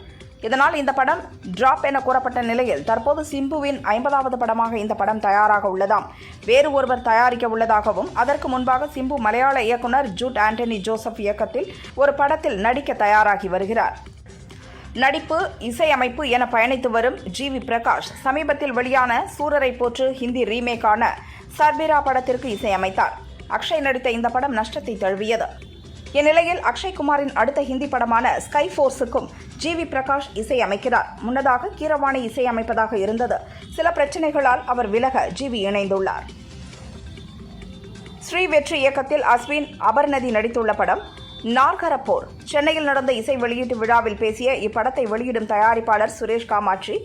இதனால் இந்த படம் டிராப் என கூறப்பட்ட நிலையில் தற்போது சிம்புவின் 50வது படமாக இந்த படம் தயாராக உள்ளதாம். வேறு ஒருவர் தயாரிக்க உள்ளதாகவும் அதற்கு முன்பாக சிம்பு மலையாள இயக்குனர் ஜூட் ஆண்டனி ஜோசப் இயக்கத்தில் ஒரு படத்தில் நடிக்க தயாராகி வருகிறார். நடிப்பு, இசையமைப்பு என பயணித்து வரும் ஜிவி பிரகாஷ் சமீபத்தில் வெளியான சூரரை போற்று ஹிந்தி ரீமேக்கான சர்பிரா படத்திற்கு இசையமைத்தார். அக்ஷய் நடித்த இந்த படம் நஷ்டத்தை தழுவியது. இந்நிலையில் அக்ஷய் குமாரின் அடுத்த ஹிந்தி படமான ஸ்கை ஃபோர்ஸுக்கும் ஜிவி பிரகாஷ் இசையமைக்கிறார். முன்னதாக கீரவாணி இசையமைப்பதாக இருந்தது. சில பிரச்சனைகளால் அவர் விலக ஜிவி இணைந்துள்ளார். ஸ்ரீ வெற்றி இயக்கத்தில் அஸ்வின், அபர்நதி நடித்துள்ள படம் நார்கரப்போர். சென்னையில் நடந்த இசை வெளியீட்டு விழாவில் பேசிய இப்படத்தை வெளியிடும் தயாரிப்பாளர் சுரேஷ் காமாட்சி,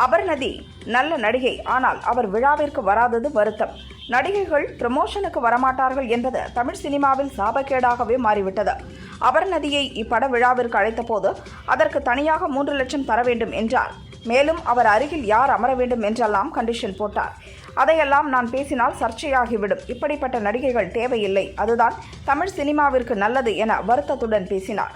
அபர்நதி நல்ல நடிகை, ஆனால் அவர் விழாவிற்கு வராதது வருத்தம். நடிகைகள் ப்ரமோஷனுக்கு வரமாட்டார்கள் என்பது தமிழ் சினிமாவில் சாபக்கேடாகவே மாறிவிட்டது. அபர்நதியை இப்பட விழாவிற்கு அழைத்தபோது அதற்கு தனியாக 3 லட்சம் தர வேண்டும் என்றார். மேலும் அவர் அருகில் யார் அமர வேண்டும் என்றெல்லாம் கண்டிஷன் போட்டார். அதையெல்லாம் நான் பேசினால் சர்ச்சையாகிவிடும். இப்படிப்பட்ட நடிகைகள் தேவையில்லை. அதுதான் தமிழ் சினிமாவிற்கு நல்லது என வருத்தத்துடன் பேசினார்.